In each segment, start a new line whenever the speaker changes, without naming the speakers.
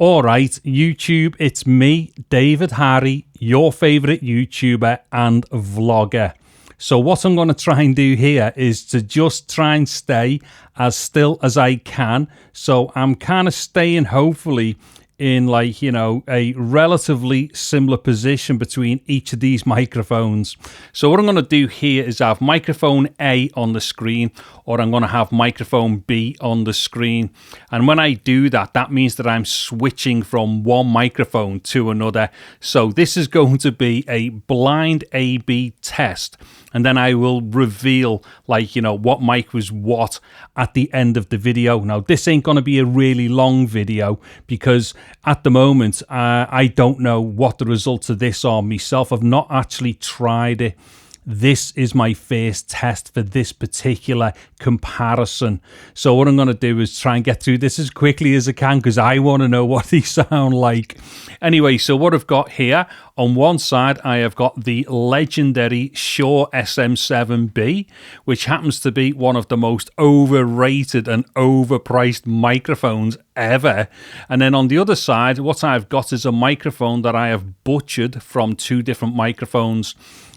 All right, YouTube, it's me, David Harry, your favorite YouTuber and vlogger. So what I'm going to try and do here is to just try and stay as still as I can. So I'm kind of staying, hopefully, in like, you know, a relatively similar position between each of these microphones. So what I'm going to do here is have microphone A on the screen, or I'm going to have microphone B on the screen. And when I do that, that means that I'm switching from one microphone to another. So this is going to be a blind A/B test. And then I will reveal, like, you know, what mic was what at the end of the video. Now, this ain't going to be a really long video because at the moment, I don't know what the results of this are myself. I've not actually tried it. This is my first test for this particular comparison. So what I'm going to do is try and get through this as quickly as I can because I want to know what these sound like. Anyway, so what I've got here, on one side, I have got the legendary Sure SM7B, which happens to be one of the most overrated and overpriced microphones ever. And then on the other side, what I've got is a microphone that I have butchered from two different microphones.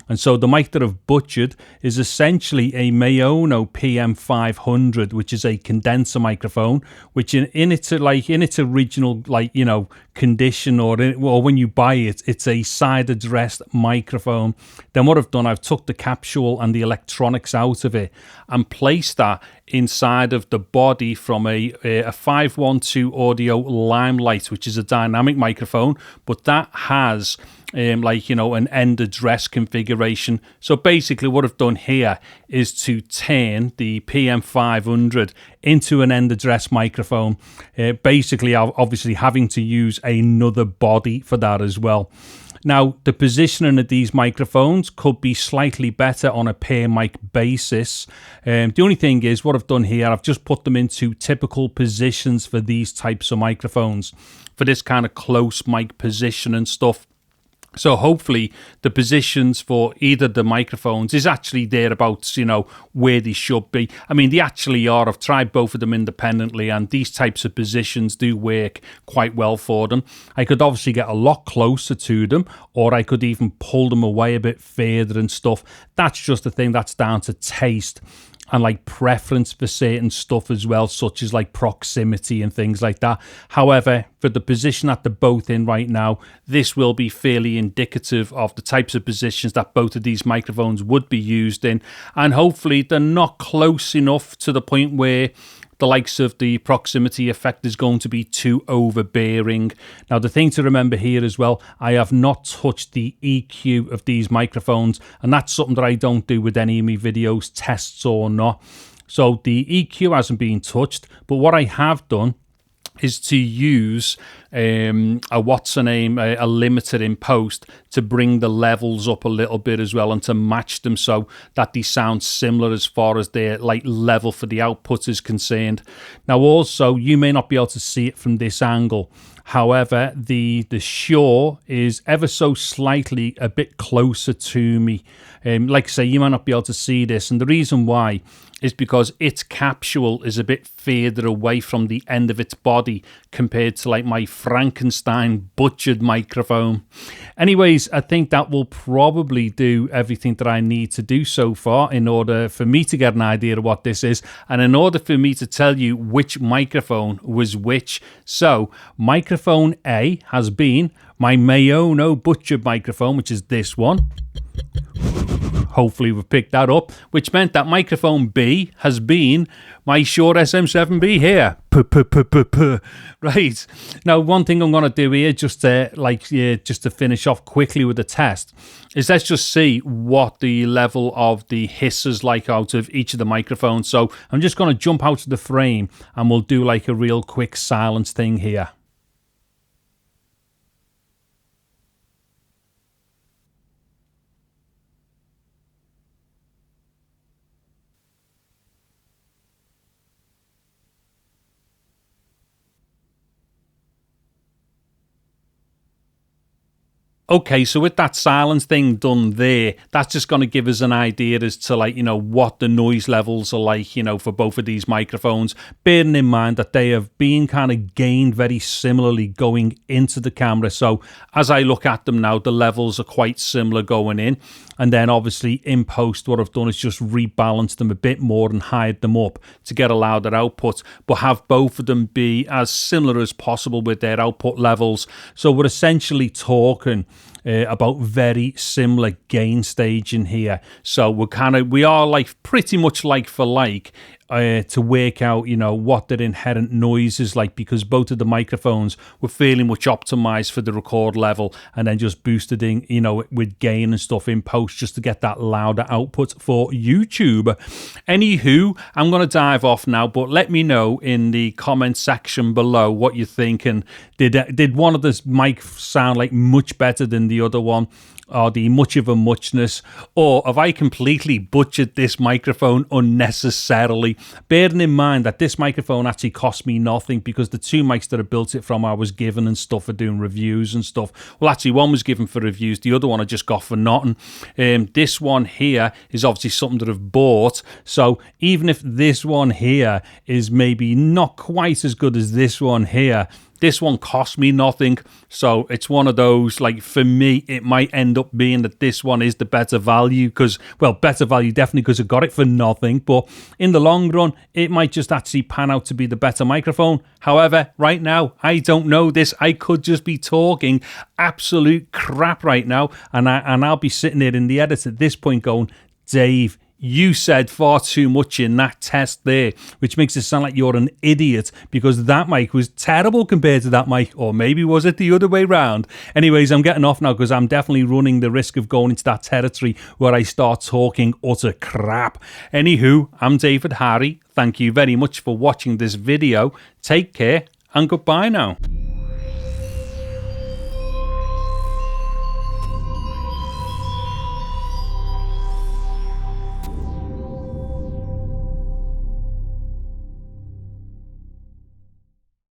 And so the mic that I've butchered is essentially a Maono PM500, which is a condenser microphone, which in its original, like, you know, condition, or when you buy it, it's a side addressed microphone. Then what I've done, I've took the capsule and the electronics out of it and placed that inside of the body from a 512 audio Limelight, which is a dynamic microphone, but that has like, you know, an end address configuration. So basically what I've done here is to turn the PM500 into an end address microphone. Basically, obviously having to use another body for that as well. Now, the positioning of these microphones could be slightly better on a per mic basis. The only thing is, what I've done here, I've just put them into typical positions for these types of microphones, for this kind of close mic position and stuff. So hopefully the positions for either the microphones is actually thereabouts, you know, where they should be. I mean, they actually are. I've tried both of them independently, and these types of positions do work quite well for them. I could obviously get a lot closer to them, or I could even pull them away a bit further and stuff. That's just a thing that's down to taste and like preference for certain stuff as well, such as like proximity and things like that. However, for the position that they're both in right now, this will be fairly indicative of the types of positions that both of these microphones would be used in. And hopefully they're not close enough to the point where the likes of the proximity effect is going to be too overbearing. Now, the thing to remember here as well, I have not touched the EQ of these microphones, and that's something that I don't do with any of my videos, tests or not. So the EQ hasn't been touched, but what I have done is to use a limiter in post to bring the levels up a little bit as well, and to match them so that they sound similar as far as their like level for the output is concerned. Now also, you may not be able to see it from this angle. However, the Shure is ever so slightly a bit closer to me. Like I say, you might not be able to see this, and the reason why is because its capsule is a bit further away from the end of its body compared to like my Frankenstein butchered microphone. Anyways, I think that will probably do everything that I need to do so far in order for me to get an idea of what this is, and in order for me to tell you which microphone was which. So microphone A has been my Maono butchered microphone, which is this one. Hopefully we've picked that up, which meant that microphone B has been my Shure SM7B here. Right. Now, one thing I'm going to do here, just to finish off quickly with the test, is let's just see what the level of the hiss is like out of each of the microphones. So I'm just going to jump out of the frame and we'll do like a real quick silence thing here. Okay, so with that silence thing done there, that's just going to give us an idea as to, like, you know, what the noise levels are like, you know, for both of these microphones, bearing in mind that they have been kind of gained very similarly going into the camera. So as I look at them now, the levels are quite similar going in. And then obviously in post, what I've done is just rebalance them a bit more and hide them up to get a louder output, but have both of them be as similar as possible with their output levels. So we're essentially talking about very similar gain staging here. So we are like pretty much like for like, to work out, you know, what their inherent noise is like, because both of the microphones were fairly much optimized for the record level and then just boosted in, you know, with gain and stuff in post just to get that louder output for YouTube. Anywho, I'm going to dive off now, but let me know in the comment section below what you think, and did one of the mics sound like much better than the other one? Are the much of a muchness, or have I completely butchered this microphone unnecessarily? Bearing in mind that this microphone actually cost me nothing, because the two mics that I built it from I was given and stuff for doing reviews and stuff. Well, actually one was given for reviews, the other one I just got for nothing. This one here is obviously something that I've bought, so even if this one here is maybe not quite as good as this one here, this one cost me nothing. So it's one of those, like, for me, it might end up being that this one is the better value, because, well, better value definitely because I got it for nothing. But in the long run, it might just actually pan out to be the better microphone. However, right now, I don't know this. I could just be talking absolute crap right now. And I'll be sitting there in the edit at this point going, Dave, you said far too much in that test there, which makes it sound like you're an idiot because that mic was terrible compared to that mic. Or maybe was it the other way round? Anyways, I'm getting off now because I'm definitely running the risk of going into that territory where I start talking utter crap. Anywho, I'm David Harry. Thank you very much for watching this video. Take care and goodbye now.